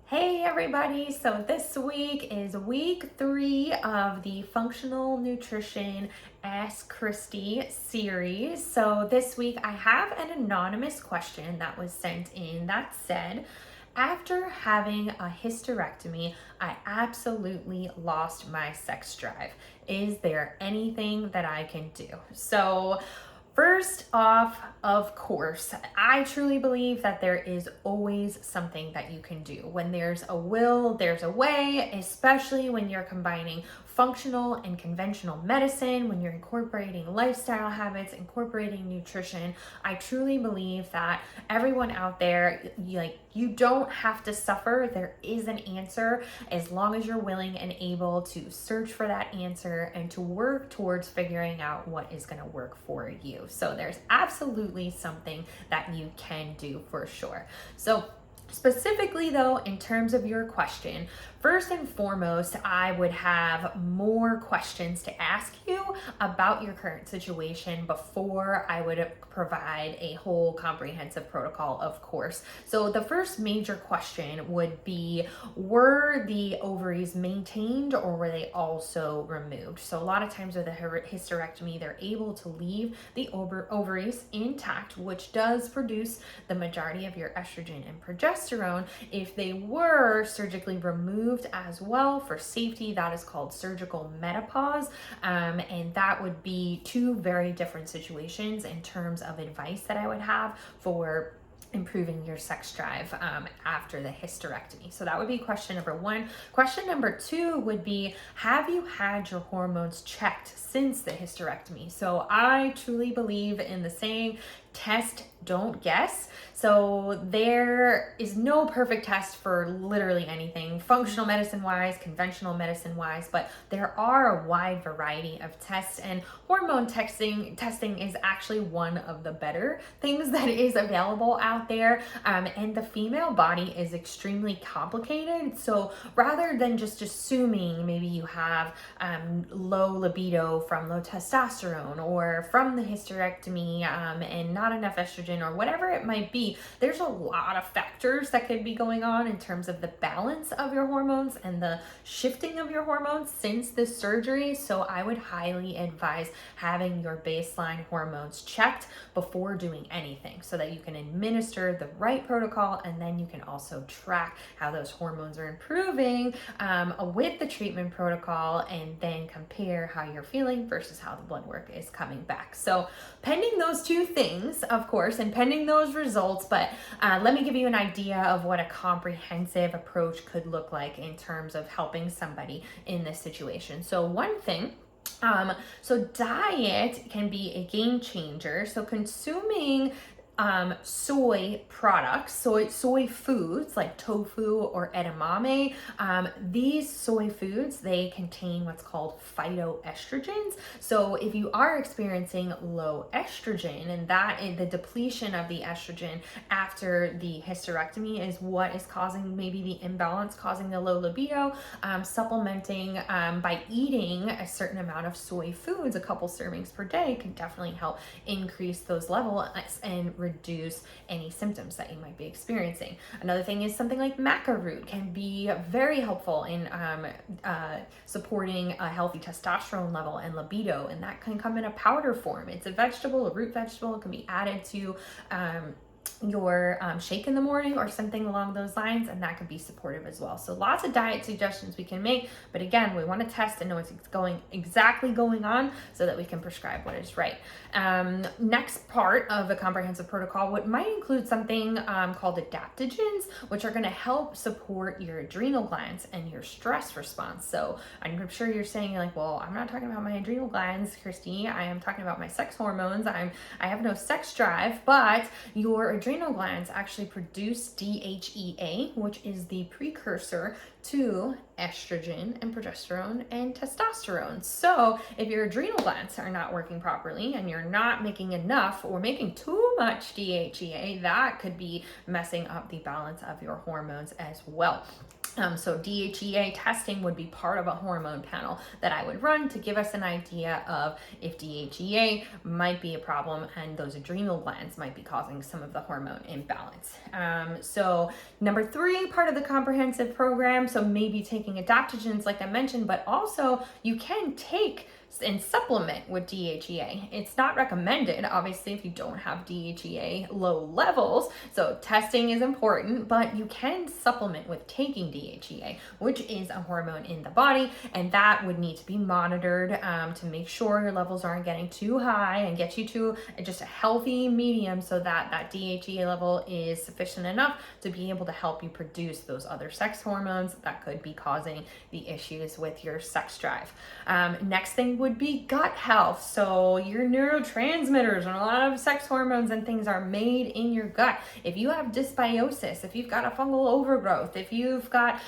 Hey everybody, so this week is week 3 of the Functional Nutrition Ask Kristie series. So this week I have an anonymous question that was sent in that said, after having a hysterectomy, I absolutely lost my sex drive. Is there anything that I can do? So first off, of course, I truly believe that there is always something that you can do. When there's a will, there's a way, especially when you're combining functional and conventional medicine, when you're incorporating lifestyle habits, incorporating nutrition. I truly believe that everyone out there, you don't have to suffer. There is an answer as long as you're willing and able to search for that answer and to work towards figuring out what is going to work for you. So there's absolutely something that you can do for sure. So specifically though, in terms of your question, first and foremost, I would have more questions to ask you about your current situation before I would provide a whole comprehensive protocol, of course. So the first major question would be, were the ovaries maintained or were they also removed? So a lot of times with a hysterectomy, they're able to leave the ovaries intact, which does produce the majority of your estrogen and progesterone. If they were surgically removed as well for safety, that is called surgical menopause, and that would be two very different situations in terms of advice that I would have for improving your sex drive after the hysterectomy. So that would be question number 1. Question number 2 would be, have you had your hormones checked since the hysterectomy? So I truly believe in the saying, test, don't guess. So there is no perfect test for literally anything, functional medicine wise, conventional medicine wise, but there are a wide variety of tests, and hormone testing is actually one of the better things that is available out there. And the female body is extremely complicated. So rather than just assuming maybe you have low libido from low testosterone or from the hysterectomy and not enough estrogen or whatever it might be, there's a lot of factors that could be going on in terms of the balance of your hormones and the shifting of your hormones since this surgery. So I would highly advise having your baseline hormones checked before doing anything so that you can administer the right protocol, and then you can also track how those hormones are improving with the treatment protocol, and then compare how you're feeling versus how the blood work is coming back. So pending those two things, of course, and pending those results, but let me give you an idea of what a comprehensive approach could look like in terms of helping somebody in this situation. So one thing, so diet can be a game changer. So consuming soy products, soy foods like tofu or edamame. These soy foods, they contain what's called phytoestrogens. So if you are experiencing low estrogen, and that is the depletion of the estrogen after the hysterectomy is what is causing maybe the imbalance, causing the low libido, supplementing by eating a certain amount of soy foods, a couple servings per day, can definitely help increase those levels and reduce any symptoms that you might be experiencing. Another thing is something like maca root can be very helpful in supporting a healthy testosterone level and libido, and that can come in a powder form. It's a vegetable, a root vegetable. It can be added to your shake in the morning or something along those lines, and that could be supportive as well. So lots of diet suggestions we can make, but again, we want to test and know what's exactly going on so that we can prescribe what is right. Next part of a comprehensive protocol might include something called adaptogens, which are going to help support your adrenal glands and your stress response. So I'm sure you're saying like, well, I'm not talking about my adrenal glands, Kristie. I am talking about my sex hormones. I have no sex drive, but your adrenal glands actually produce DHEA, which is the precursor to estrogen and progesterone and testosterone. So if your adrenal glands are not working properly and you're not making enough or making too much DHEA, that could be messing up the balance of your hormones as well. So DHEA testing would be part of a hormone panel that I would run to give us an idea of if DHEA might be a problem and those adrenal glands might be causing some of the hormone imbalance. So number 3, part of the comprehensive program, so maybe taking adaptogens like I mentioned, but also you can take and supplement with DHEA. It's not recommended, obviously, if you don't have DHEA low levels. So testing is important, but you can supplement with taking DHEA, which is a hormone in the body, and that would need to be monitored to make sure your levels aren't getting too high and get you to just a healthy medium so that that DHEA level is sufficient enough to be able to help you produce those other sex hormones that could be causing the issues with your sex drive. Next thing would be gut health. So your neurotransmitters and a lot of sex hormones and things are made in your gut. If you have dysbiosis, if you've got a fungal overgrowth, if you've got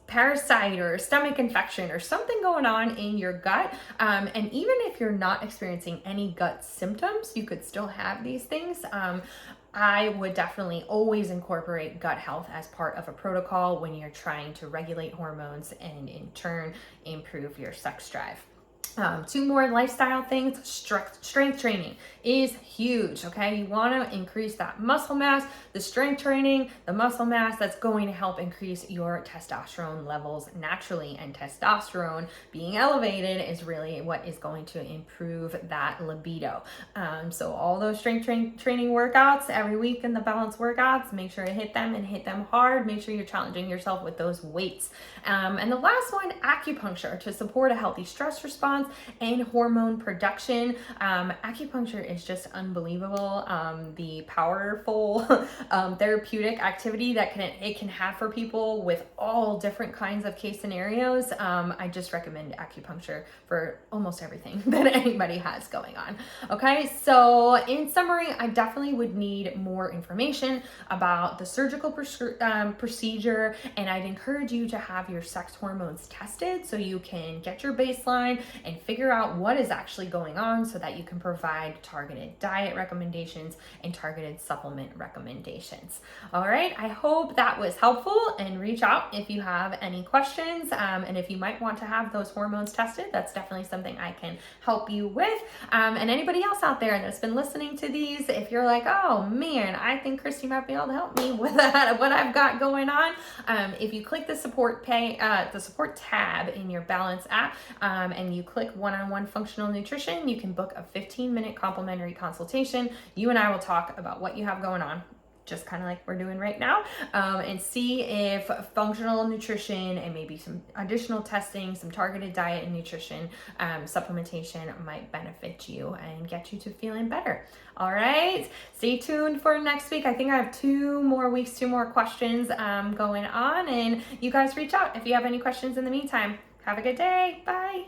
parasite or stomach infection or something going on in your gut, and even if you're not experiencing any gut symptoms, you could still have these things. I would definitely always incorporate gut health as part of a protocol when you're trying to regulate hormones and in turn improve your sex drive. 2 more lifestyle things. Strength training is huge, okay? You want to increase that muscle mass. The strength training, the muscle mass, that's going to help increase your testosterone levels naturally, and testosterone being elevated is really what is going to improve that libido. So all those strength training workouts every week in the balance workouts, make sure to hit them and hit them hard. Make sure you're challenging yourself with those weights. And the last one, acupuncture, to support a healthy stress response and hormone production. Acupuncture is just unbelievable. The powerful therapeutic activity that it can have for people with all different kinds of case scenarios. I just recommend acupuncture for almost everything that anybody has going on. Okay, so in summary, I definitely would need more information about the surgical procedure, and I'd encourage you to have your sex hormones tested so you can get your baseline and figure out what is actually going on so that you can provide targeted diet recommendations and targeted supplement recommendations. All right, I hope that was helpful, and reach out if you have any questions, and if you might want to have those hormones tested, that's definitely something I can help you with. And anybody else out there that's been listening to these, if you're like, oh man, I think Kristie might be able to help me with that, what I've got going on, if you click the support tab in your Balance app, and you click one-on-one functional nutrition, you can book a 15-minute complimentary consultation. You and I will talk about what you have going on, just kind of like we're doing right now, and see if functional nutrition and maybe some additional testing, some targeted diet and nutrition supplementation might benefit you and get you to feeling better. All right, stay tuned for next week. I think I have 2 more questions going on, and you guys reach out if you have any questions in the meantime. Have a good day. Bye.